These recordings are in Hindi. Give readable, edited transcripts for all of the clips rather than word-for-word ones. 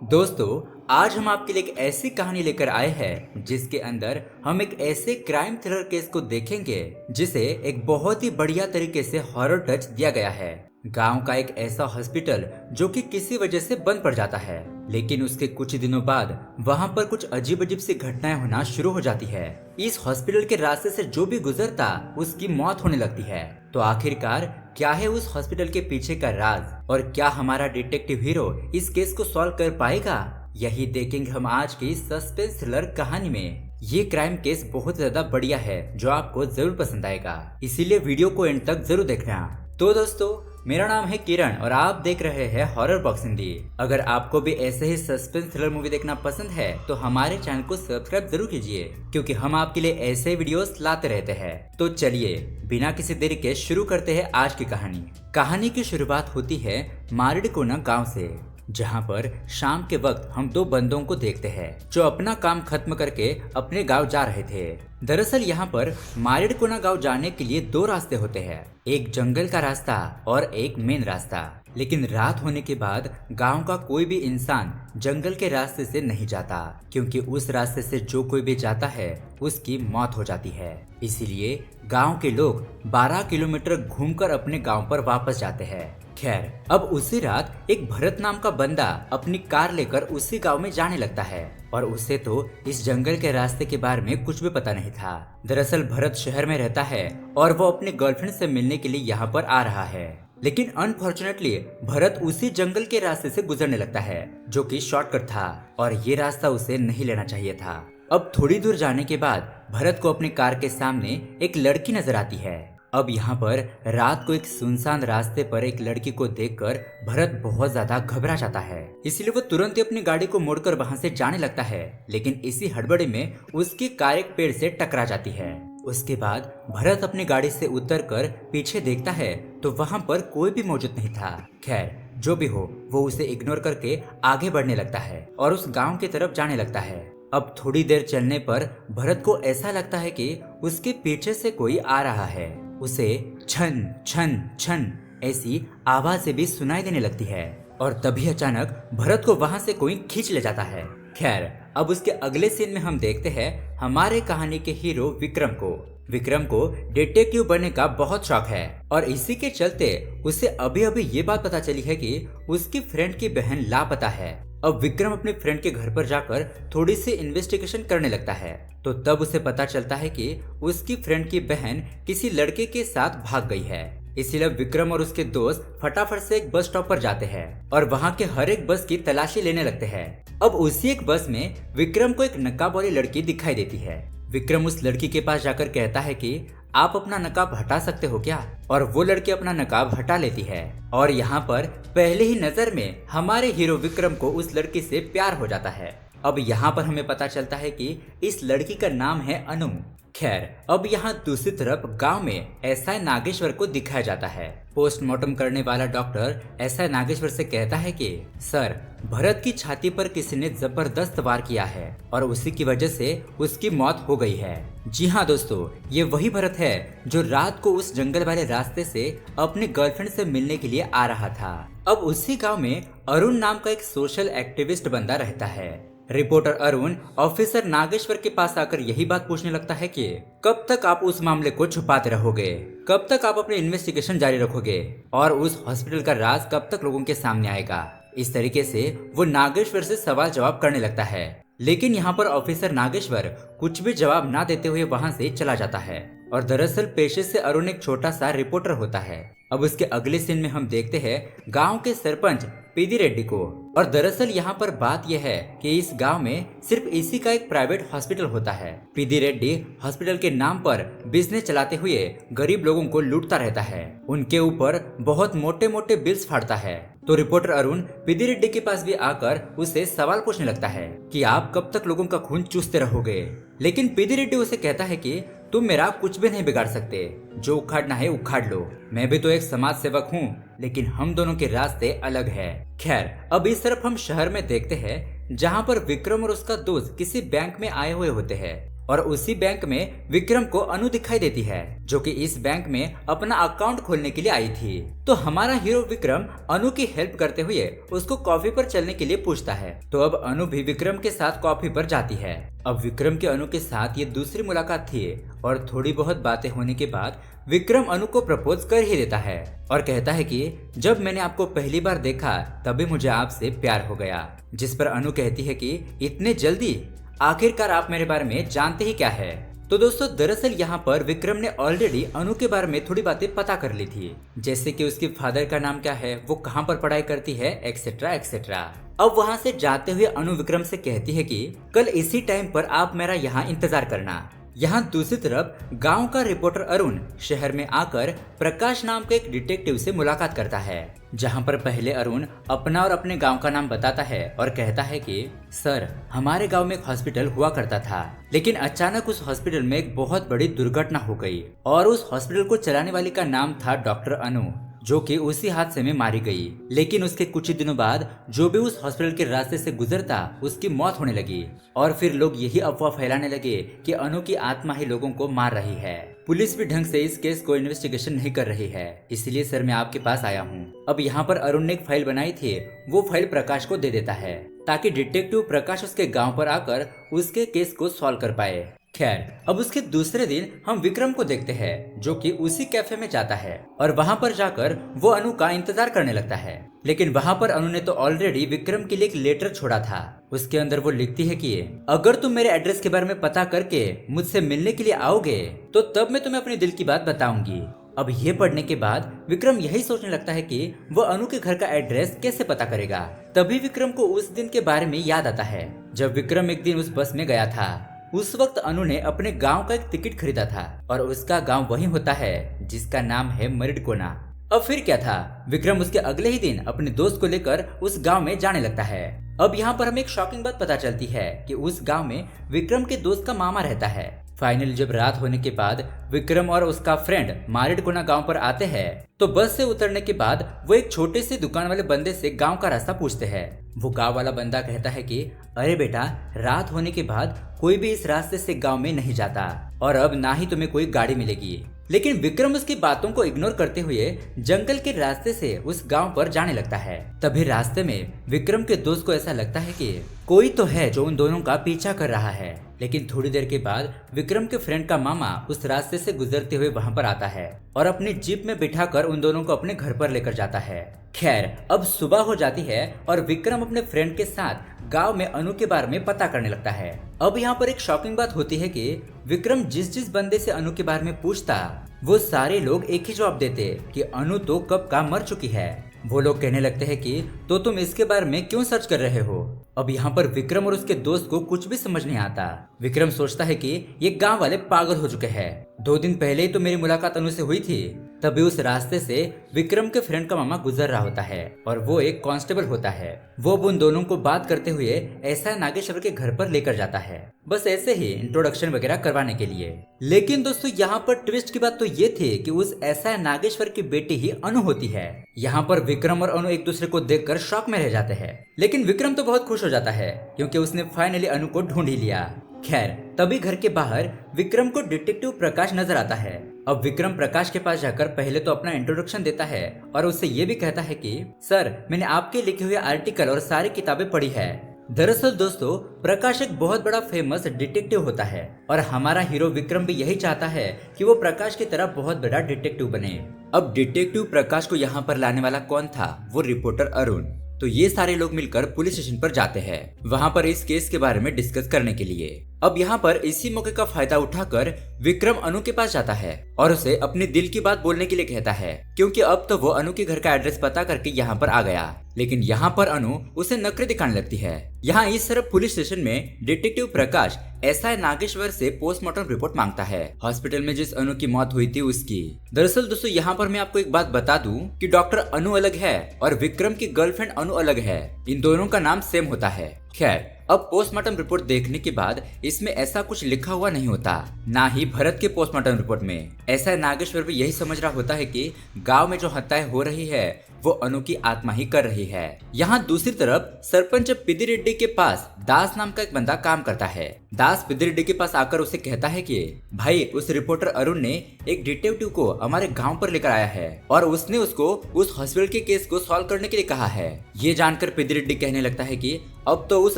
दोस्तों, आज हम आपके लिए एक ऐसी कहानी लेकर आए हैं जिसके अंदर हम एक ऐसे क्राइम थ्रिलर केस को देखेंगे जिसे एक बहुत ही बढ़िया तरीके से हॉरर टच दिया गया है। गांव का एक ऐसा हॉस्पिटल जो कि किसी वजह से बंद पड़ जाता है, लेकिन उसके कुछ दिनों बाद वहां पर कुछ अजीब अजीब सी घटनाएं होना शुरू हो जाती है। इस हॉस्पिटल के रास्ते से जो भी गुजरता उसकी मौत होने लगती है। तो आखिरकार क्या है उस हॉस्पिटल के पीछे का राज और क्या हमारा डिटेक्टिव हीरो इस केस को सॉल्व कर पाएगा? यही देखेंगे हम आज की सस्पेंस थ्रिलर कहानी में। ये क्राइम केस बहुत ज्यादा बढ़िया है जो आपको जरूर पसंद आएगा, इसीलिए वीडियो को एंड तक जरूर देखना। तो दोस्तों, मेरा नाम है किरण और आप देख रहे हैं हॉरर बॉक्स हिंदी। अगर आपको भी ऐसे ही सस्पेंस थ्रिलर मूवी देखना पसंद है तो हमारे चैनल को सब्सक्राइब जरूर कीजिए, क्योंकि हम आपके लिए ऐसे वीडियोस लाते रहते हैं। तो चलिए बिना किसी देरी के शुरू करते हैं आज की कहानी। कहानी की शुरुआत होती है मारिडकोना गांव से, जहां पर शाम के वक्त हम दो बंदों को देखते हैं जो अपना काम खत्म करके अपने गांव जा रहे थे। दरअसल यहाँ पर मारिडकोना गांव जाने के लिए दो रास्ते होते हैं, एक जंगल का रास्ता और एक मेन रास्ता। लेकिन रात होने के बाद गांव का कोई भी इंसान जंगल के रास्ते से नहीं जाता, क्योंकि उस रास्ते से जो कोई भी जाता है उसकी मौत हो जाती है। इसीलिए गांव के लोग 12 किलोमीटर घूमकर अपने गांव पर वापस जाते हैं। खैर, अब उसी रात एक भरत नाम का बंदा अपनी कार लेकर उसी गांव में जाने लगता है और उसे तो इस जंगल के रास्ते के बारे में कुछ भी पता नहीं था। दरअसल भरत शहर में रहता है और वो अपनी गर्लफ्रेंड से मिलने के लिए यहाँ पर आ रहा है, लेकिन अनफॉर्चुनेटली भरत उसी जंगल के रास्ते से गुजरने लगता है जो कि शॉर्टकट था और ये रास्ता उसे नहीं लेना चाहिए था। अब थोड़ी दूर जाने के बाद भरत को अपनी कार के सामने एक लड़की नजर आती है। अब यहाँ पर रात को एक सुनसान रास्ते पर एक लड़की को देखकर भरत बहुत ज्यादा घबरा जाता है, इसलिए वो तुरंत ही अपनी गाड़ी को मोड़कर वहां से जाने लगता है। लेकिन इसी हड़बड़ी में उसकी कार एक पेड़ से टकरा जाती है। उसके बाद भरत अपनी गाड़ी से उतरकर पीछे देखता है तो वहां पर कोई भी मौजूद नहीं था। खैर, जो भी हो, वो उसे इग्नोर करके आगे बढ़ने लगता है और उस गांव की तरफ जाने लगता है। अब थोड़ी देर चलने पर भरत को ऐसा लगता है कि उसके पीछे से कोई आ रहा है। उसे छन छन छन ऐसी आवाजें भी सुनाई देने लगती है और तभी अचानक भरत को वहां से कोई खींच ले जाता है। खैर, अब उसके अगले सीन में हम देखते हैं हमारे कहानी के हीरो विक्रम को। विक्रम को डिटेक्टिव बनने का बहुत शौक है और इसी के चलते उसे अभी अभी ये बात पता चली है कि उसकी फ्रेंड की बहन लापता है। अब विक्रम अपने फ्रेंड के घर पर जाकर थोड़ी सी इन्वेस्टिगेशन करने लगता है, तो तब उसे पता चलता है कि उसकी फ्रेंड की बहन किसी लड़के के साथ भाग गई है। इसीलिए विक्रम और उसके दोस्त फटाफट से एक बस स्टॉप पर जाते हैं और वहां के हर एक बस की तलाशी लेने लगते हैं। अब उसी एक बस में विक्रम को एक नकाब वाली लड़की दिखाई देती है। विक्रम उस लड़की के पास जाकर कहता है कि आप अपना नकाब हटा सकते हो क्या? और वो लड़की अपना नकाब हटा लेती है और यहाँ पर पहले ही नजर में हमारे हीरो विक्रम को उस लड़की से प्यार हो जाता है। अब यहाँ पर हमें पता चलता है कि इस लड़की का नाम है अनु। खैर, अब यहाँ दूसरी तरफ गांव में एसआई नागेश्वर को दिखाया जाता है। पोस्टमार्टम करने वाला डॉक्टर एसआई नागेश्वर से कहता है कि सर, भरत की छाती पर किसी ने जबरदस्त वार किया है और उसी की वजह से उसकी मौत हो गई है। जी हाँ दोस्तों, ये वही भरत है जो रात को उस जंगल वाले रास्ते से अपनी गर्लफ्रेंड से मिलने के लिए आ रहा था। अब उसी गाँव में अरुण नाम का एक सोशल एक्टिविस्ट बंदा रहता है। रिपोर्टर अरुण ऑफिसर नागेश्वर के पास आकर यही बात पूछने लगता है कि कब तक आप उस मामले को छुपाते रहोगे, कब तक आप अपनी इन्वेस्टिगेशन जारी रखोगे और उस हॉस्पिटल का राज कब तक लोगों के सामने आएगा। इस तरीके से वो नागेश्वर से सवाल जवाब करने लगता है, लेकिन यहाँ पर ऑफिसर नागेश्वर कुछ भी जवाब ना देते हुए वहाँ से चला जाता है। और दरअसल पेशे से अरुण एक छोटा सा रिपोर्टर होता है। अब उसके अगले सीन में हम देखते हैं गांव के सरपंच पीदी रेड्डी को। और दरअसल यहाँ पर बात यह है कि इस गांव में सिर्फ इसी का एक प्राइवेट हॉस्पिटल होता है। पीदी रेड्डी हॉस्पिटल के नाम पर बिजनेस चलाते हुए गरीब लोगों को लूटता रहता है, उनके ऊपर बहुत मोटे मोटे बिल्स फाड़ता है। तो रिपोर्टर अरुण पीदी रेड्डी के पास भी आकर उसे सवाल पूछने लगता है कि आप कब तक लोगों का खून चूसते रहोगे। लेकिन पीदी रेड्डी उसे कहता है कि तुम मेरा कुछ भी नहीं बिगाड़ सकते, जो उखाड़ना है उखाड़ लो, मैं भी तो एक समाज सेवक हूँ, लेकिन हम दोनों के रास्ते अलग है। खैर, अब इस तरफ हम शहर में देखते हैं जहाँ पर विक्रम और उसका दोस्त किसी बैंक में आए हुए होते हैं और उसी बैंक में विक्रम को अनु दिखाई देती है, जो कि इस बैंक में अपना अकाउंट खोलने के लिए आई थी। तो हमारा हीरो विक्रम अनु की हेल्प करते हुए उसको कॉफी पर चलने के लिए पूछता है। तो अब अनु भी विक्रम के साथ कॉफी पर जाती है। अब विक्रम के अनु के साथ ये दूसरी मुलाकात थी और थोड़ी बहुत बातें होने के बाद विक्रम अनु को प्रपोज कर ही देता है और कहता है कि जब मैंने आपको पहली बार देखा तभी मुझे आपसे प्यार हो गया। जिस पर अनु कहती है कि इतने जल्दी, आखिरकार आप मेरे बारे में जानते ही क्या है। तो दोस्तों दरअसल यहाँ पर विक्रम ने ऑलरेडी अनु के बारे में थोड़ी बातें पता कर ली थी, जैसे कि उसके फादर का नाम क्या है, वो कहाँ पर पढ़ाई करती है, एक्सेट्रा एक्सेट्रा। अब वहाँ से जाते हुए अनु विक्रम से कहती है कि कल इसी टाइम पर आप मेरा यहाँ इंतजार करना। यहाँ दूसरी तरफ गांव का रिपोर्टर अरुण शहर में आकर प्रकाश नाम के एक डिटेक्टिव से मुलाकात करता है, जहां पर पहले अरुण अपना और अपने गांव का नाम बताता है और कहता है कि सर, हमारे गांव में एक हॉस्पिटल हुआ करता था, लेकिन अचानक उस हॉस्पिटल में एक बहुत बड़ी दुर्घटना हो गई और उस हॉस्पिटल को चलाने वाली का नाम था डॉक्टर अनु, जो कि उसी हादसे में मारी गई। लेकिन उसके कुछ ही दिनों बाद जो भी उस हॉस्पिटल के रास्ते से गुजरता उसकी मौत होने लगी और फिर लोग यही अफवाह फैलाने लगे कि अनु की आत्मा ही लोगों को मार रही है। पुलिस भी ढंग से इस केस को इन्वेस्टिगेशन नहीं कर रही है, इसलिए सर मैं आपके पास आया हूँ। अब यहाँ पर अरुण ने एक फाइल बनाई थी, वो फाइल प्रकाश को दे देता है ताकि डिटेक्टिव प्रकाश उसके गाँव पर आकर उसके केस को सॉल्व कर पाए। खैर, अब उसके दूसरे दिन हम विक्रम को देखते हैं, जो कि उसी कैफे में जाता है और वहां पर जाकर वो अनु का इंतजार करने लगता है। लेकिन वहां पर अनु ने तो ऑलरेडी विक्रम के लिए एक लेटर छोड़ा था। उसके अंदर वो लिखती है कि अगर तुम मेरे एड्रेस के बारे में पता करके मुझसे मिलने के लिए आओगे तो तब मैं तुम्हें अपने दिल की बात बताऊंगी। अब ये पढ़ने के बाद विक्रम यही सोचने लगता है कि वो अनु के घर का एड्रेस कैसे पता करेगा। तभी विक्रम को उस दिन के बारे में याद आता है जब विक्रम एक दिन उस बस में गया था। उस वक्त अनु ने अपने गांव का एक टिकट खरीदा था और उसका गांव वही होता है जिसका नाम है मरिडकोना। अब फिर क्या था, विक्रम उसके अगले ही दिन अपने दोस्त को लेकर उस गांव में जाने लगता है। अब यहाँ पर हमें एक शॉकिंग बात पता चलती है कि उस गांव में विक्रम के दोस्त का मामा रहता है। फाइनली जब रात होने के बाद विक्रम और उसका फ्रेंड मारिडकोना गांव पर आते हैं तो बस से उतरने के बाद वो एक छोटे से दुकान वाले बंदे से गांव का रास्ता पूछते हैं। वो गांव वाला बंदा कहता है कि अरे बेटा, रात होने के बाद कोई भी इस रास्ते से गांव में नहीं जाता और अब ना ही तुम्हें कोई गाड़ी मिलेगी। लेकिन विक्रम उसकी बातों को इग्नोर करते हुए जंगल के रास्ते से उस गांव पर जाने लगता है। तभी रास्ते में विक्रम के दोस्त को ऐसा लगता है कि कोई तो है जो उन दोनों का पीछा कर रहा है। लेकिन थोड़ी देर के बाद विक्रम के फ्रेंड का मामा उस रास्ते से गुजरते हुए वहां पर आता है और अपनी जीप में बिठाकर उन दोनों को अपने घर पर लेकर जाता है। खैर, अब सुबह हो जाती है और विक्रम अपने फ्रेंड के साथ गांव में अनु के बारे में पता करने लगता है। अब यहाँ पर एक शॉकिंग बात होती है कि विक्रम जिस जिस बंदे से अनु के बारे में पूछता वो सारे लोग एक ही जवाब देते कि अनु तो कब का मर चुकी है। वो लोग कहने लगते हैं कि तो तुम इसके बारे में क्यों सर्च कर रहे हो। अब यहाँ पर विक्रम और उसके दोस्त को कुछ भी समझ नहीं आता। विक्रम सोचता है कि ये गांव वाले पागल हो चुके हैं। 2 दिन पहले ही तो मेरी मुलाकात अनु से हुई थी। तभी उस रास्ते से विक्रम के फ्रेंड का मामा गुजर रहा होता है और वो एक कांस्टेबल होता है। वो उन दोनों को बात करते हुए ऐसा नागेश्वर के घर पर लेकर जाता है, बस ऐसे ही इंट्रोडक्शन वगैरह करवाने के लिए। लेकिन दोस्तों यहाँ पर ट्विस्ट की बात तो ये थी कि उस ऐसा नागेश्वर की बेटी ही अनु होती है। यहाँ पर विक्रम और अनु एक दूसरे को देखकर शॉक में रह जाते हैं। लेकिन विक्रम तो बहुत खुश हो जाता है क्योंकि उसने फाइनली अनु को ढूंढ ही लिया। खैर, तभी घर के बाहर विक्रम को डिटेक्टिव प्रकाश नजर आता है। अब विक्रम प्रकाश के पास जाकर पहले तो अपना इंट्रोडक्शन देता है और उससे ये भी कहता है कि सर, मैंने आपके लिखे हुए आर्टिकल और सारी किताबें पढ़ी है। दरअसल दोस्तों, प्रकाश एक बहुत बड़ा फेमस डिटेक्टिव होता है और हमारा हीरो विक्रम भी यही चाहता है कि वो प्रकाश की तरह बहुत बड़ा डिटेक्टिव बने। अब डिटेक्टिव प्रकाश को यहाँ पर लाने वाला कौन था? वो रिपोर्टर अरुण। तो ये सारे लोग मिलकर पुलिस स्टेशन पर जाते हैं, वहाँ पर इस केस के बारे में डिस्कस करने के लिए। अब यहाँ पर इसी मौके का फायदा उठाकर विक्रम अनु के पास जाता है और उसे अपने दिल की बात बोलने के लिए कहता है, क्योंकि अब तो वो अनु के घर का एड्रेस पता करके यहाँ पर आ गया। लेकिन यहाँ पर अनु उसे नखरे दिखाने लगती है। यहाँ इस तरफ पुलिस स्टेशन में डिटेक्टिव प्रकाश एसआई नागेश्वर से पोस्टमार्टम रिपोर्ट मांगता है, हॉस्पिटल में जिस अनु की मौत हुई थी उसकी। दरअसल दोस्तों, यहाँ पर मैं आपको एक बात बता दूं कि डॉक्टर अनु अलग है और विक्रम की गर्लफ्रेंड अनु अलग है। इन दोनों का नाम सेम होता है। खैर, अब पोस्टमार्टम रिपोर्ट देखने के बाद इसमें ऐसा कुछ लिखा हुआ नहीं होता, ना ही भरत के पोस्टमार्टम रिपोर्ट में। ऐसा नागेश्वर भी यही समझ रहा होता है कि गांव में जो हत्याएं हो रही है वो अनु की आत्मा ही कर रही है। यहाँ दूसरी तरफ सरपंच पिदिरेड्डी के पास दास नाम का एक बंदा काम करता है। दास पिदिरेड्डी के पास आकर उसे कहता है कि भाई उस रिपोर्टर अरुण ने एक डिटेक्टिव को हमारे गांव पर लेकर आया है और उसने उसको उस हॉस्पिटल के केस को सॉल्व करने के लिए कहा है। ये जानकर पिदिरेड्डी कहने लगता है कि अब तो उस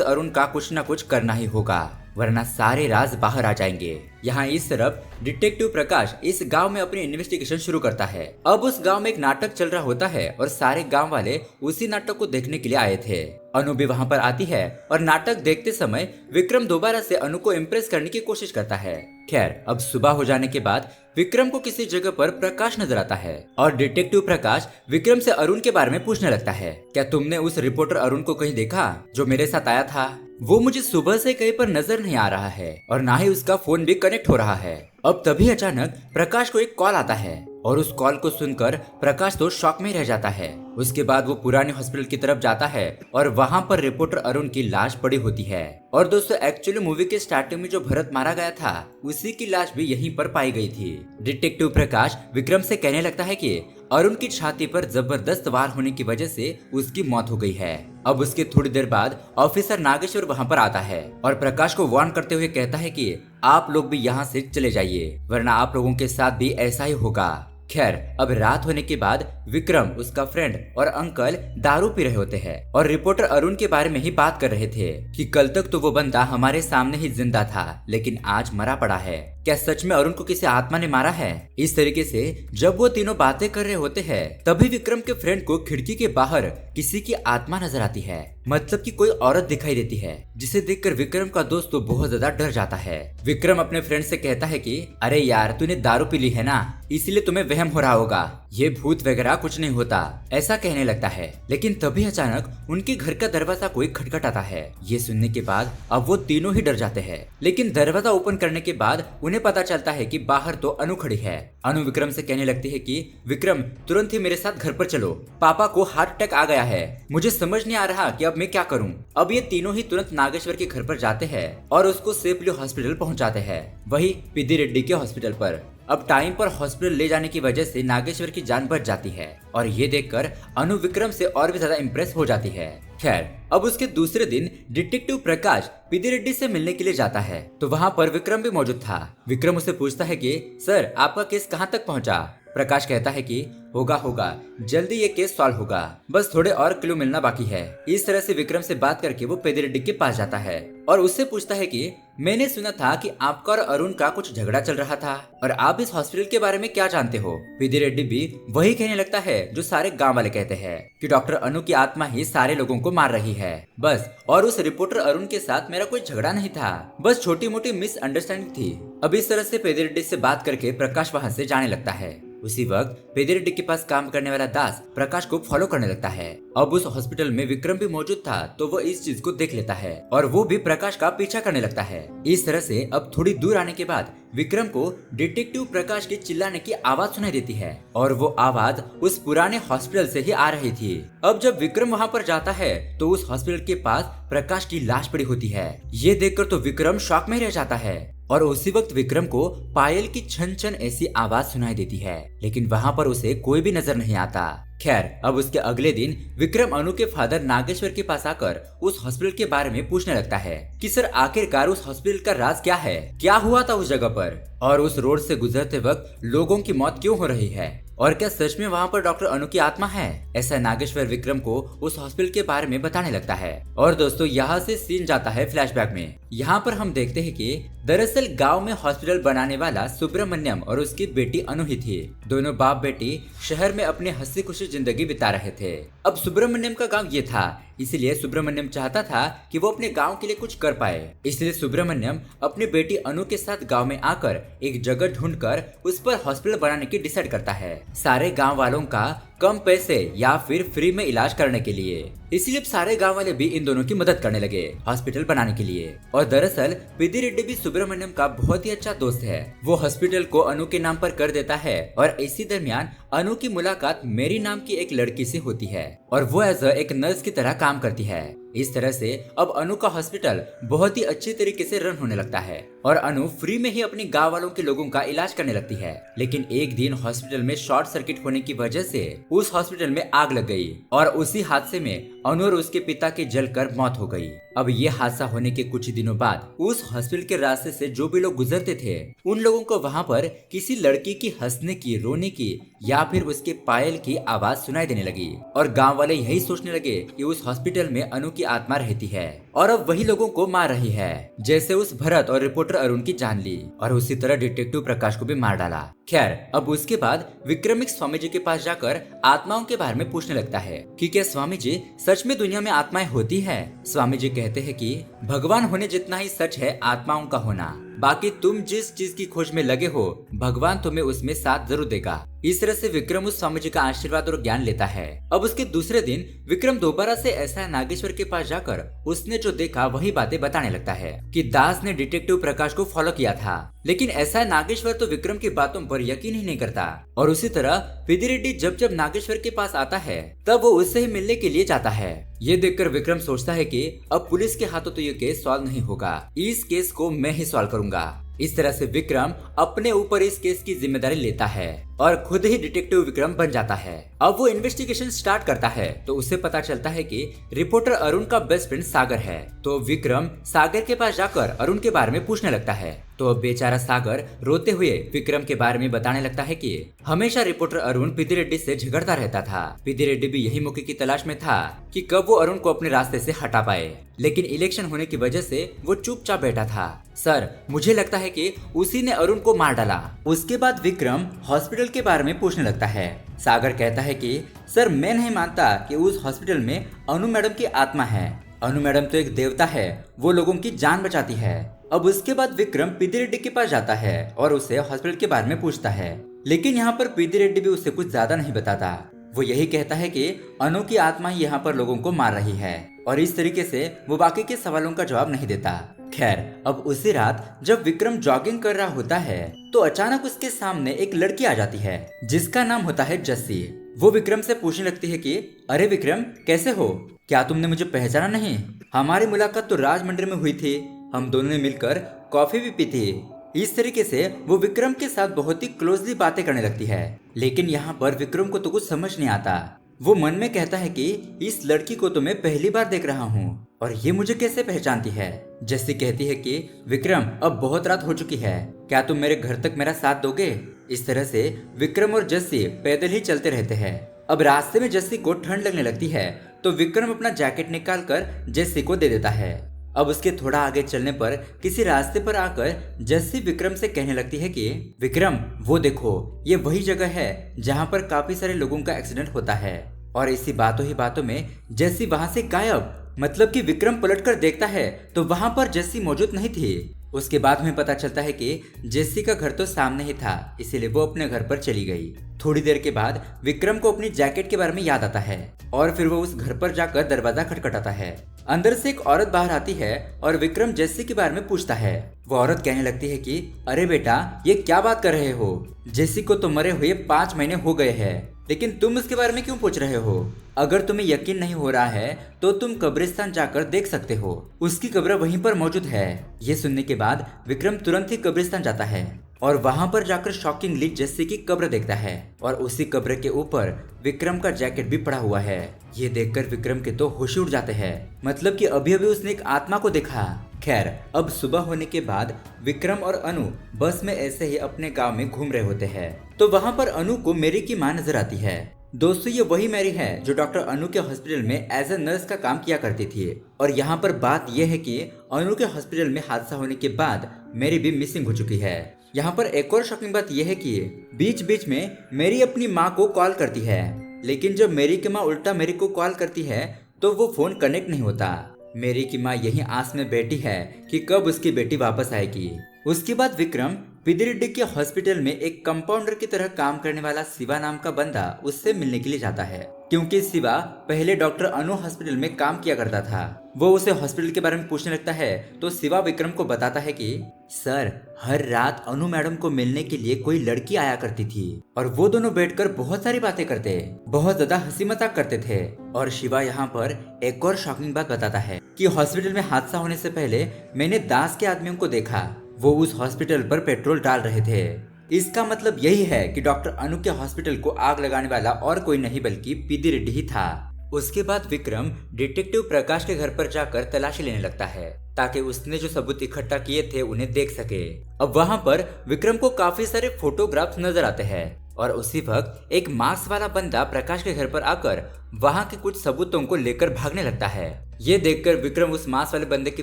अरुण का कुछ न कुछ करना ही होगा, वरना सारे राज बाहर आ जाएंगे। यहाँ इस तरफ डिटेक्टिव प्रकाश इस गांव में अपनी इन्वेस्टिगेशन शुरू करता है। अब उस गांव में एक नाटक चल रहा होता है और सारे गांव वाले उसी नाटक को देखने के लिए आए थे। अनु भी वहां पर आती है और नाटक देखते समय विक्रम दोबारा से अनु को इम्प्रेस करने की कोशिश करता है। खैर अब सुबह हो जाने के बाद विक्रम को किसी जगह पर प्रकाश नजर आता है और डिटेक्टिव प्रकाश विक्रम से अरुण के बारे में पूछने लगता है, क्या तुमने उस रिपोर्टर अरुण को कहीं देखा जो मेरे साथ आया था? वो मुझे सुबह से कहीं पर नजर नहीं आ रहा है और ना ही उसका फोन भी कनेक्ट हो रहा है। अब तभी अचानक प्रकाश को एक कॉल आता है और उस कॉल को सुनकर प्रकाश तो शॉक में रह जाता है। उसके बाद वो पुराने हॉस्पिटल की तरफ जाता है और वहाँ पर रिपोर्टर अरुण की लाश पड़ी होती है। और दोस्तों एक्चुअली मूवी के स्टार्टिंग में जो भरत मारा गया था उसी की लाश भी यहीं पर पाई गई थी। डिटेक्टिव प्रकाश विक्रम से कहने लगता है कि अरुण की छाती पर जबरदस्त वार होने की वजह से उसकी मौत हो गई है। अब उसके थोड़ी देर बाद ऑफिसर नागेश्वर वहां पर आता है और प्रकाश को वार्न करते हुए कहता है कि आप लोग भी यहाँ से चले जाइए, वरना आप लोगों के साथ भी ऐसा ही होगा। खैर अब रात होने के बाद विक्रम, उसका फ्रेंड और अंकल दारू पी रहे होते हैं और रिपोर्टर अरुण के बारे में ही बात कर रहे थे कि कल तक तो वो बंदा हमारे सामने ही जिंदा था लेकिन आज मरा पड़ा है। क्या सच में अरुण को किसी आत्मा ने मारा है? इस तरीके से जब वो तीनों बातें कर रहे होते हैं तभी विक्रम के फ्रेंड को खिड़की के बाहर किसी की आत्मा नजर आती है, मतलब कि कोई औरत दिखाई देती है, जिसे देखकर विक्रम का दोस्त तो बहुत ज्यादा डर जाता है। विक्रम अपने फ्रेंड से कहता है कि अरे यार तूने दारू पी ली है ना, इसलिए तुम्हें वहम हो रहा होगा, ये भूत वगैरह कुछ नहीं होता, ऐसा कहने लगता है। लेकिन तभी अचानक उनके घर का दरवाजा कोई खटखटाता है। ये सुनने के बाद अब वो तीनों ही डर जाते हैं, लेकिन दरवाजा ओपन करने के बाद उन्हें पता चलता है कि बाहर तो अनु खड़ी है। अनु विक्रम से कहने लगती है कि विक्रम तुरंत ही मेरे साथ घर पर चलो, पापा को हार्ट अटैक आ गया है, मुझे समझ नहीं आ रहा कि अब मैं क्या करूं। अब ये तीनों ही तुरंत नागेश्वर के घर पर जाते हैं और उसको सेफली हॉस्पिटल पहुंचाते हैं, वही पिदिरेड्डी के हॉस्पिटल पर। अब टाइम पर हॉस्पिटल ले जाने की वजह से नागेश्वर की जान बच जाती है और ये देखकर अनु विक्रम से और भी ज्यादा इम्प्रेस हो जाती है। खैर अब उसके दूसरे दिन डिटेक्टिव प्रकाश पिदिरेड्डी से मिलने के लिए जाता है तो वहाँ पर विक्रम भी मौजूद था। विक्रम उससे पूछता है कि सर आपका केस कहाँ तक पहुँचा? प्रकाश कहता है कि होगा जल्दी ये केस सॉल्व होगा, बस थोड़े और क्लू मिलना बाकी है। इस तरह से विक्रम से बात करके वो पिदिरेड्डी के पास जाता है और उससे पूछता है कि मैंने सुना था कि आपका और अरुण का कुछ झगड़ा चल रहा था और आप इस हॉस्पिटल के बारे में क्या जानते हो? पिदिरेड्डी भी वही कहने लगता है जो सारे गांव वाले कहते हैं कि डॉक्टर अनु की आत्मा ही सारे लोगों को मार रही है बस, और उस रिपोर्टर अरुण के साथ मेरा कोई झगड़ा नहीं था, बस छोटी मोटी मिसअंडरस्टैंडिंग थी। अब इस तरह से पिदिरेड्डी से बात करके प्रकाश वहाँ से जाने लगता है। उसी वक्त पिदिरेड्डी के पास काम करने वाला दास प्रकाश को फॉलो करने लगता है। अब उस हॉस्पिटल में विक्रम भी मौजूद था तो वो इस चीज को देख लेता है और वो भी प्रकाश का पीछा करने लगता है। इस तरह से अब थोड़ी दूर आने के बाद विक्रम को डिटेक्टिव प्रकाश के चिल्लाने की आवाज सुनाई देती है और वो आवाज उस पुराने हॉस्पिटल से ही आ रही थी। अब जब विक्रम वहाँ पर जाता है तो उस हॉस्पिटल के पास प्रकाश की लाश पड़ी होती है। ये देखकर तो विक्रम शॉक में रह जाता है और उसी वक्त विक्रम को पायल की छन छन ऐसी आवाज सुनाई देती है, लेकिन वहाँ पर उसे कोई भी नजर नहीं आता। खैर अब उसके अगले दिन विक्रम अनु के फादर नागेश्वर के पास आकर उस हॉस्पिटल के बारे में पूछने लगता है कि सर आखिरकार उस हॉस्पिटल का राज क्या है, क्या हुआ था उस जगह पर और उस रोड से गुजरते वक्त लोगों की मौत क्यों हो रही है और क्या सच में वहाँ पर डॉक्टर अनु की आत्मा है? ऐसा नागेश्वर विक्रम को उस हॉस्पिटल के बारे में बताने लगता है। और दोस्तों यहाँ से सीन जाता है फ्लैशबैक में। यहाँ पर हम देखते हैं कि दरअसल गांव में हॉस्पिटल बनाने वाला सुब्रमण्यम और उसकी बेटी अनु ही थी। दोनों बाप बेटी शहर में अपनी हंसी खुशी जिंदगी बिता रहे थे। अब सुब्रमण्यम का गांव ये था, इसलिए सुब्रमण्यम चाहता था कि वो अपने गांव के लिए कुछ कर पाए। इसलिए सुब्रमण्यम अपनी बेटी अनु के साथ गांव में आकर एक जगह ढूंढकर उस पर हॉस्पिटल बनाने की डिसाइड करता है, सारे गांव वालों का कम पैसे या फिर फ्री में इलाज करने के लिए। इसलिए सारे गांव वाले भी इन दोनों की मदद करने लगे हॉस्पिटल बनाने के लिए। और दरअसल पिदिरेड्डी भी सुब्रमण्यम का बहुत ही अच्छा दोस्त है। वो हॉस्पिटल को अनु के नाम पर कर देता है और इसी दरमियान अनु की मुलाकात मेरी नाम की एक लड़की से होती है और वो एज एक नर्स की तरह काम करती है। इस तरह से अब अनु का हॉस्पिटल बहुत ही अच्छी तरीके से रन होने लगता है और अनु फ्री में ही अपनी गांव वालों के लोगों का इलाज करने लगती है। लेकिन एक दिन हॉस्पिटल में शॉर्ट सर्किट होने की वजह से उस हॉस्पिटल में आग लग गई और उसी हादसे में अनु और उसके पिता की जलकर मौत हो गई। अब ये हादसा होने के कुछ दिनों बाद उस हॉस्पिटल के रास्ते से जो भी लोग गुजरते थे उन लोगों को वहाँ पर किसी लड़की की हंसने की, रोने की या फिर उसके पायल की आवाज सुनाई देने लगी और गांव वाले यही सोचने लगे कि उस हॉस्पिटल में अनु की आत्मा रहती है और अब वही लोगों को मार रही है, जैसे उस भरत और रिपोर्टर अरुण की जान ली और उसी तरह डिटेक्टिव प्रकाश को भी मार डाला। खैर, अब उसके बाद विक्रम एक स्वामी जी के पास जाकर आत्माओं के बारे में पूछने लगता है कि क्या स्वामी जी सच में दुनिया में आत्माएं होती है। स्वामी जी कहते हैं कि भगवान होने जितना ही सच है आत्माओं का होना, बाकी तुम जिस चीज की खोज में लगे हो भगवान तुम्हें उसमें साथ जरूर देगा। इस तरह से विक्रम उस स्वामी जी का आशीर्वाद और ज्ञान लेता है। अब उसके दूसरे दिन विक्रम दोबारा से ऐसा नागेश्वर के पास जाकर उसने जो देखा वही बातें बताने लगता है कि दास ने डिटेक्टिव प्रकाश को फॉलो किया था, लेकिन ऐसा नागेश्वर तो विक्रम की बातों पर यकीन ही नहीं करता। और उसी तरह पेद्दी जब जब नागेश्वर के पास आता है तब वो उससे ही मिलने के लिए जाता है। ये देखकर विक्रम सोचता है कि अब पुलिस के हाथों तो ये केस सॉल्व नहीं होगा, इस केस को मैं ही सॉल्व करूंगा। इस तरह से विक्रम अपने ऊपर इस केस की जिम्मेदारी लेता है और खुद ही डिटेक्टिव विक्रम बन जाता है। अब वो इन्वेस्टिगेशन स्टार्ट करता है तो उसे पता चलता है कि रिपोर्टर अरुण का बेस्ट फ्रेंड सागर है। तो विक्रम सागर के पास जाकर अरुण के बारे में पूछने लगता है। तो बेचारा सागर रोते हुए विक्रम के बारे में बताने लगता है कि हमेशा रिपोर्टर अरुण पेद्दी से झगड़ता रहता था। पेद्दी भी यही मौके की तलाश में था कि कब वो अरुण को अपने रास्ते से हटा पाए, लेकिन इलेक्शन होने की वजह से वो चुपचाप बैठा था। सर, मुझे लगता है कि उसी ने अरुण को मार डाला। उसके बाद विक्रम हॉस्पिटल के बारे में पूछने लगता है। सागर कहता है कि सर, मैं नहीं मानता कि उस हॉस्पिटल में अनु मैडम की आत्मा है। अनु मैडम तो एक देवता है, वो लोगों की जान बचाती है। अब उसके बाद विक्रम पेद्दी के पास जाता है और उसे हॉस्पिटल के बारे में पूछता है, लेकिन यहाँ पर पेद्दी भी उससे कुछ ज्यादा नहीं बताता। वो यही कहता है कि अनु की आत्मा ही यहाँ पर लोगों को मार रही है और इस तरीके से वो बाकी के सवालों का जवाब नहीं देता। खैर, अब उसी रात जब विक्रम जॉगिंग कर रहा होता है तो अचानक उसके सामने एक लड़की आ जाती है जिसका नाम होता है जस्सी। वो विक्रम से पूछने लगती है कि अरे विक्रम, कैसे हो? क्या तुमने मुझे पहचाना नहीं? हमारी मुलाकात तो राजमंदिर में हुई थी, हम दोनों ने मिलकर कॉफी भी पी थी। इस तरीके से वो विक्रम के साथ बहुत ही क्लोजली बातें करने लगती है, लेकिन यहाँ पर विक्रम को तो कुछ समझ नहीं आता। वो मन में कहता है कि इस लड़की को तो मैं पहली बार देख रहा हूँ और ये मुझे कैसे पहचानती है। जस्सी कहती है कि विक्रम, अब बहुत रात हो चुकी है, क्या तुम मेरे घर तक मेरा साथ दोगे? इस तरह से विक्रम और जस्सी पैदल ही चलते रहते हैं। अब रास्ते में जस्सी को ठंड लगने लगती है तो विक्रम अपना जैकेट निकाल कर जस्सी को दे देता है। अब उसके थोड़ा आगे चलने पर किसी रास्ते पर आकर जस्सी विक्रम से कहने लगती है कि विक्रम, वो देखो, ये वही जगह है जहाँ पर काफी सारे लोगों का एक्सीडेंट होता है। और इसी बातों ही बातों में जस्सी वहाँ से गायब, मतलब कि विक्रम पलटकर देखता है तो वहाँ पर जस्सी मौजूद नहीं थी। उसके बाद में पता चलता है कि जस्सी का घर तो सामने ही था, इसीलिए वो अपने घर पर चली गई। थोड़ी देर के बाद विक्रम को अपनी जैकेट के बारे में याद आता है और फिर वो उस घर पर जाकर दरवाजा खटखटाता है। अंदर से एक औरत बाहर आती है और विक्रम जस्सी के बारे में पूछता है। वो औरत कहने लगती है कि अरे बेटा, ये क्या बात कर रहे हो? जस्सी को तो मरे हुए 5 महीने हो गए हैं, लेकिन तुम इसके बारे में क्यों पूछ रहे हो? अगर तुम्हें यकीन नहीं हो रहा है तो तुम कब्रिस्तान जाकर देख सकते हो, उसकी कब्र वहीं पर मौजूद है। ये सुनने के बाद विक्रम तुरंत ही कब्रिस्तान जाता है और वहां पर जाकर शॉकिंगली जस्सी की कब्र देखता है और उसी कब्र के ऊपर विक्रम का जैकेट भी पड़ा हुआ है। ये देखकर विक्रम के तो होश उड़ जाते हैं, मतलब कि अभी अभी उसने एक आत्मा को देखा। खैर, अब सुबह होने के बाद विक्रम और अनु बस में ऐसे ही अपने गांव में घूम रहे होते हैं तो वहां पर अनु को मेरी की मां नजर आती है। दोस्तों, ये वही मैरी है जो डॉक्टर अनु के हॉस्पिटल में एज ए नर्स का काम किया करती थी। और यहाँ पर बात यह है कि अनु के हॉस्पिटल में हादसा होने के बाद मैरी भी मिसिंग हो चुकी है। यहाँ पर एक और शॉकिंग बात यह है कि बीच बीच में मैरी अपनी माँ को कॉल करती है, लेकिन जब मैरी की माँ उल्टा मैरी को कॉल करती है तो वो फोन कनेक्ट नहीं होता। मैरी की माँ यही आस में बैठी है कि कब उसकी बेटी वापस आएगी। उसके बाद विक्रम पेद्दी रेड्डी के हॉस्पिटल में एक कंपाउंडर की तरह काम करने वाला शिवा नाम का बंदा उससे मिलने के लिए जाता है, क्योंकि शिवा पहले डॉक्टर अनु हॉस्पिटल में काम किया करता था। वो उसे हॉस्पिटल के बारे में पूछने लगता है तो शिवा विक्रम को बताता है कि सर, हर रात अनु मैडम को मिलने के लिए कोई लड़की आया करती थी और वो दोनों बैठकर बहुत सारी बातें करते, बहुत ज्यादा हंसी मजाक करते थे। और शिवा यहाँ पर एक और शॉकिंग बात बताता है कि हॉस्पिटल में हादसा होने से पहले मैंने दास के आदमियों को देखा, वो उस हॉस्पिटल पर पेट्रोल डाल रहे थे। इसका मतलब यही है कि डॉक्टर अनु के हॉस्पिटल को आग लगाने वाला और कोई नहीं बल्कि पेद्दी रेड्डी ही था। उसके बाद विक्रम डिटेक्टिव प्रकाश के घर पर जाकर तलाशी लेने लगता है ताकि उसने जो सबूत इकट्ठा किए थे उन्हें देख सके। अब वहाँ पर विक्रम को काफी सारे फोटोग्राफ्स नजर आते हैं और उसी वक्त एक मास्क वाला बंदा प्रकाश के घर पर आकर वहाँ के कुछ सबूतों को लेकर भागने लगता है। ये देखकर विक्रम उस मास्क वाले बंदे के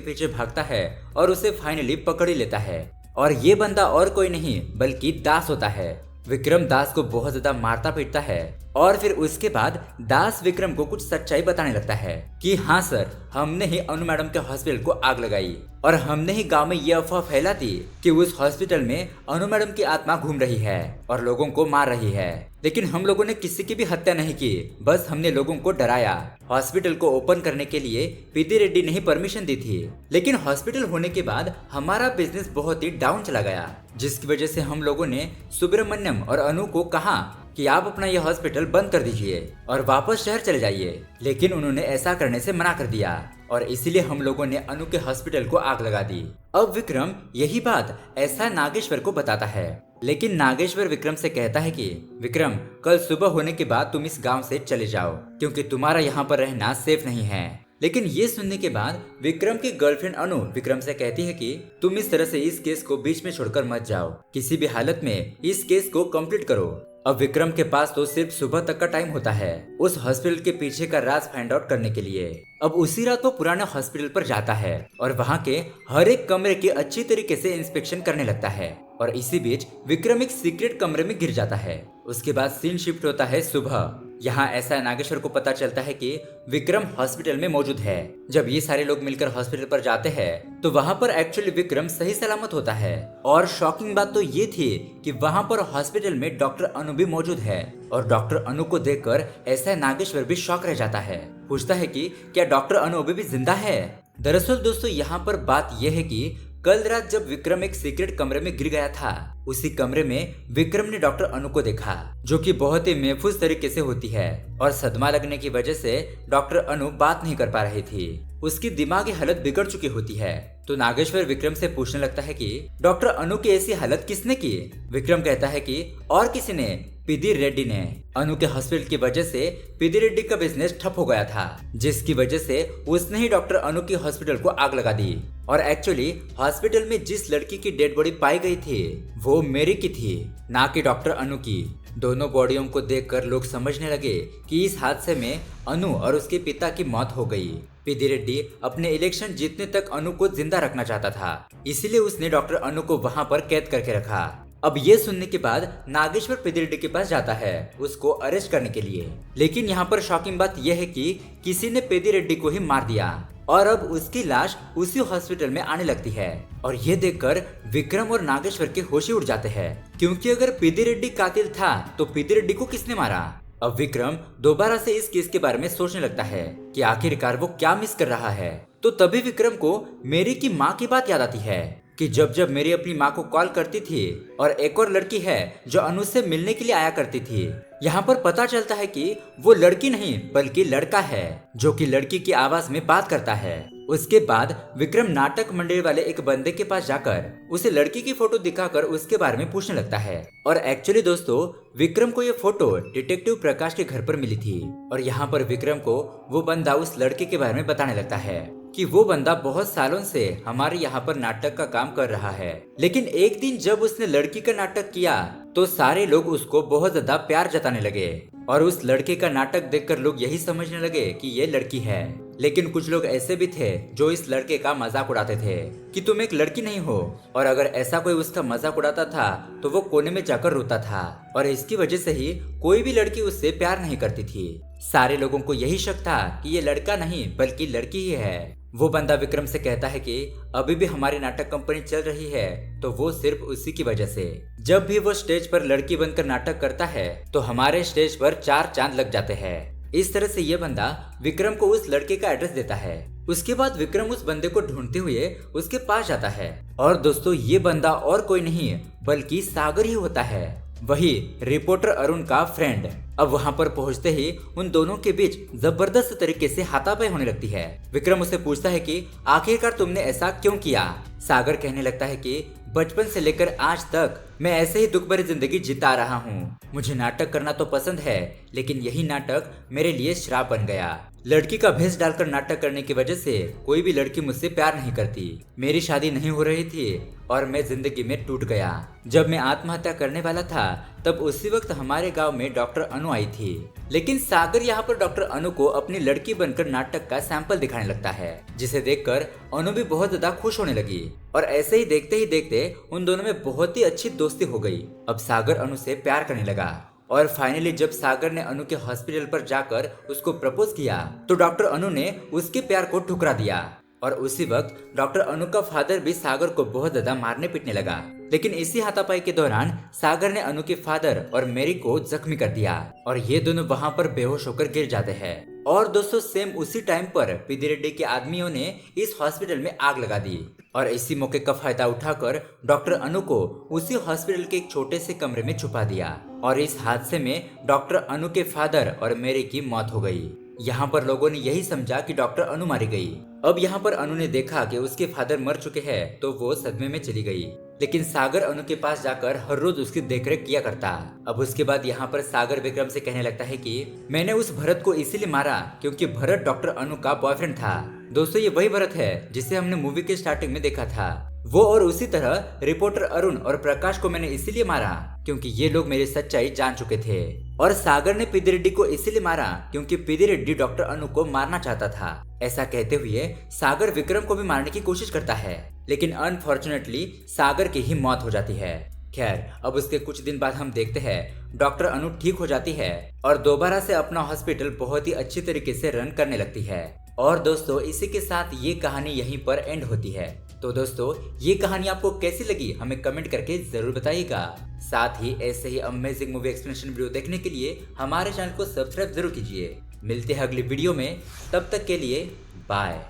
पीछे भागता है और उसे फाइनली पकड़ ही लेता है। और ये बंदा और कोई नहीं बल्कि दास होता है। विक्रम दास को बहुत ज्यादा मारता पीटता है और फिर उसके बाद दास विक्रम को कुछ सच्चाई बताने लगता है कि हाँ सर, हमने ही अनु मैडम के हॉस्पिटल को आग लगाई और हमने ही गांव में ये अफवाह फैला दी कि उस हॉस्पिटल में अनु मैडम की आत्मा घूम रही है और लोगों को मार रही है। लेकिन हम लोगों ने किसी की भी हत्या नहीं की, बस हमने लोगों को डराया। हॉस्पिटल को ओपन करने के लिए पेद्दी रेड्डी ने ही परमिशन दी थी, लेकिन हॉस्पिटल होने के बाद हमारा बिजनेस बहुत ही डाउन चला गया, जिसकी वजह से हम लोगों ने सुब्रमण्यम और अनु को कहा कि आप अपना यह हॉस्पिटल बंद कर दीजिए और वापस शहर चले जाइए। लेकिन उन्होंने ऐसा करने से मना कर दिया और इसीलिए हम लोगों ने अनु के हॉस्पिटल को आग लगा दी। अब विक्रम यही बात ऐसा नागेश्वर को बताता है, लेकिन नागेश्वर विक्रम से कहता है कि विक्रम, कल सुबह होने के बाद तुम इस गांव से चले जाओ क्योंकि तुम्हारा यहाँ पर रहना सेफ नहीं है। लेकिन ये सुनने के बाद विक्रम की गर्लफ्रेंड अनु विक्रम से कहती है कि तुम इस तरह से इस केस को बीच में छोड़कर मत जाओ, किसी भी हालत में इस केस को कंप्लीट करो। अब विक्रम के पास तो सिर्फ सुबह तक का टाइम होता है उस हॉस्पिटल के पीछे का राज फाइंड आउट करने के लिए। अब उसी रात वो पुराने हॉस्पिटल पर जाता है और वहाँ के हर एक कमरे की अच्छी तरीके से इंस्पेक्शन करने लगता है और इसी बीच विक्रम एक सीक्रेट कमरे में गिर जाता है। उसके बाद सीन शिफ्ट होता है सुबह। यहाँ ऐसा नागेश्वर को पता चलता है कि विक्रम हॉस्पिटल में मौजूद है। जब ये सारे लोग मिलकर हॉस्पिटल पर जाते हैं तो वहाँ पर एक्चुअली विक्रम सही सलामत होता है और शॉकिंग बात तो ये थी कि वहाँ पर हॉस्पिटल में डॉक्टर अनु भी मौजूद है और डॉक्टर अनु को देखकर ऐसा नागेश्वर भी शॉक रह जाता है। पूछता है कि क्या डॉक्टर अनु अभी भी जिंदा है। दरअसल दोस्तों यहाँ पर बात यह है कि कल रात जब विक्रम एक सीक्रेट कमरे में गिर गया था, उसी कमरे में विक्रम ने डॉक्टर अनु को देखा, जो कि बहुत ही महफूज तरीके से होती है और सदमा लगने की वजह से डॉक्टर अनु बात नहीं कर पा रही थी। उसकी दिमागी हालत बिगड़ चुकी होती है। तो नागेश्वर विक्रम से पूछने लगता है कि डॉक्टर अनु की ऐसी हालत किसने की। विक्रम कहता है कि और किसी ने, पेद्दी रेड्डी ने। अनु के हॉस्पिटल की वजह से पेद्दी रेड्डी का बिजनेस ठप हो गया था, जिसकी वजह से उसने ही डॉक्टर अनु की हॉस्पिटल को आग लगा दी। और एक्चुअली हॉस्पिटल में जिस लड़की की डेड बॉडी पाई गई थी वो मेरी की थी, ना कि डॉक्टर अनु की। दोनों बॉडियों को देखकर लोग समझने लगे कि इस हादसे में अनु और उसके पिता की मौत हो गई। पेद्दी रेड्डी अपने इलेक्शन जीतने तक अनु को जिंदा रखना चाहता था, इसीलिए उसने डॉक्टर अनु को वहां पर कैद करके रखा। अब ये सुनने के बाद नागेश्वर पेद्दी रेड्डी के पास जाता है उसको अरेस्ट करने के लिए। लेकिन यहाँ पर शॉकिंग बात यह है कि किसी ने पेद्दी रेड्डी को ही मार दिया और अब उसकी लाश उसी हॉस्पिटल में आने लगती है। और ये देखकर विक्रम और नागेश्वर के होश ही उड़ जाते हैं, क्योंकि अगर पेद्दी रेड्डी कातिल था तो पेद्दी रेड्डी को किसने मारा। अब विक्रम दोबारा से इस केस के बारे में सोचने लगता है कि आखिरकार वो क्या मिस कर रहा है। तो तभी विक्रम को मेरी की माँ की बात याद आती है कि जब जब मेरी अपनी माँ को कॉल करती थी और एक और लड़की है जो अनु से मिलने के लिए आया करती थी। यहाँ पर पता चलता है कि वो लड़की नहीं बल्कि लड़का है जो कि लड़की की आवाज में बात करता है। उसके बाद विक्रम नाटक मंडली वाले एक बंदे के पास जाकर उसे लड़की की फोटो दिखाकर उसके बारे में पूछने लगता है। और एक्चुअली दोस्तों विक्रम को ये फोटो डिटेक्टिव प्रकाश के घर पर मिली थी और यहाँ पर विक्रम को वो बंदा उस लड़के के बारे में बताने लगता है कि वो बंदा बहुत सालों से हमारे यहाँ पर नाटक का काम कर रहा है, लेकिन एक दिन जब उसने लड़की का नाटक किया तो सारे लोग उसको बहुत ज्यादा प्यार जताने लगे और उस लड़के का नाटक देखकर लोग यही समझने लगे कि ये लड़की है। लेकिन कुछ लोग ऐसे भी थे जो इस लड़के का मजाक उड़ाते थे कि तुम एक लड़की नहीं हो, और अगर ऐसा कोई उसका मजाक उड़ाता था तो वो कोने में जाकर रोता था और इसकी वजह से ही कोई भी लड़की उससे प्यार नहीं करती थी। सारे लोगों को यही शक था कि ये लड़का नहीं बल्कि लड़की ही है। वो बंदा विक्रम से कहता है कि अभी भी हमारी नाटक कंपनी चल रही है तो वो सिर्फ उसी की वजह से। जब भी वो स्टेज पर लड़की बनकर नाटक करता है तो हमारे स्टेज पर 4 चांद लग जाते हैं। इस तरह से ये बंदा विक्रम को उस लड़के का एड्रेस देता है। उसके बाद विक्रम उस बंदे को ढूंढते हुए उसके पास जाता है और दोस्तों ये बंदा और कोई नहीं बल्कि सागर ही होता है, वही रिपोर्टर अरुण का फ्रेंड। अब वहां पर पहुंचते ही उन दोनों के बीच जबरदस्त तरीके से हाथापाई होने लगती है। विक्रम उससे पूछता है कि आखिरकार तुमने ऐसा क्यों किया। सागर कहने लगता है कि बचपन से लेकर आज तक मैं ऐसे ही दुख भरी जिंदगी जीता रहा हूँ। मुझे नाटक करना तो पसंद है लेकिन यही नाटक मेरे लिए श्राप बन गया। लड़की का भेष डालकर नाटक करने की वजह से कोई भी लड़की मुझसे प्यार नहीं करती। मेरी शादी नहीं हो रही थी और मैं जिंदगी में टूट गया। जब मैं आत्महत्या करने वाला था तब उसी वक्त हमारे गांव में डॉक्टर अनु आई थी। लेकिन सागर यहाँ पर डॉक्टर अनु को अपनी लड़की बनकर नाटक का सैंपल दिखाने लगता है, जिसे देखकर अनु भी बहुत ज्यादा खुश होने लगी और ऐसे ही देखते उन दोनों में बहुत ही अच्छी दोस्ती हो गई। अब सागर अनु से प्यार करने लगा और फाइनली जब सागर ने अनु के हॉस्पिटल पर जाकर उसको प्रपोज किया तो डॉक्टर अनु ने उसके प्यार को ठुकरा दिया और उसी वक्त डॉक्टर अनु का फादर भी सागर को बहुत ज्यादा मारने पीटने लगा। लेकिन इसी हाथापाई के दौरान सागर ने अनु के फादर और मेरी को जख्मी कर दिया और ये दोनों वहां पर बेहोश होकर गिर जाते हैं। और दोस्तों सेम उसी टाइम पर पिदी रेड्डी के आदमियों ने इस हॉस्पिटल में आग लगा दी और इसी मौके का फायदा उठाकर डॉक्टर अनु को उसी हॉस्पिटल के एक छोटे से कमरे में छुपा दिया और इस हादसे में डॉक्टर अनु के फादर और मेरी की मौत हो गई। यहाँ पर लोगों ने यही समझा कि डॉक्टर अनु मारी गई। अब यहाँ पर अनु ने देखा कि उसके फादर मर चुके हैं तो वो सदमे में चली गई। लेकिन सागर अनु के पास जाकर हर रोज उसकी देखरेख किया करता। अब उसके बाद यहाँ पर सागर विक्रम से कहने लगता है कि मैंने उस भरत को इसीलिए मारा क्योंकि भरत डॉक्टर अनु का बॉयफ्रेंड था। दोस्तों ये वही भरत है जिसे हमने मूवी के स्टार्टिंग में देखा था। वो और उसी तरह रिपोर्टर अरुण और प्रकाश को मैंने इसीलिए मारा क्योंकि ये लोग मेरी सच्चाई जान चुके थे। और सागर ने पिदी रेड्डी को इसीलिए मारा क्योंकि पिदी रेड्डी डॉक्टर अनु को मारना चाहता था। ऐसा कहते हुए सागर विक्रम को भी मारने की कोशिश करता है लेकिन अनफॉर्चुनेटली सागर की ही मौत हो जाती है। खैर अब उसके कुछ दिन बाद हम देखते हैं डॉक्टर अनु ठीक हो जाती है और दोबारा से अपना हॉस्पिटल बहुत ही अच्छी तरीके से रन करने लगती है। और दोस्तों इसी के साथ ये कहानी यहीं पर एंड होती है। तो दोस्तों ये कहानी आपको कैसी लगी हमें कमेंट करके जरूर बताइएगा। साथ ही ऐसे ही अमेजिंग मूवी एक्सप्लेनेशन वीडियो देखने के लिए हमारे चैनल को सब्सक्राइब जरूर कीजिए। मिलते हैं अगली वीडियो में, तब तक के लिए बाय।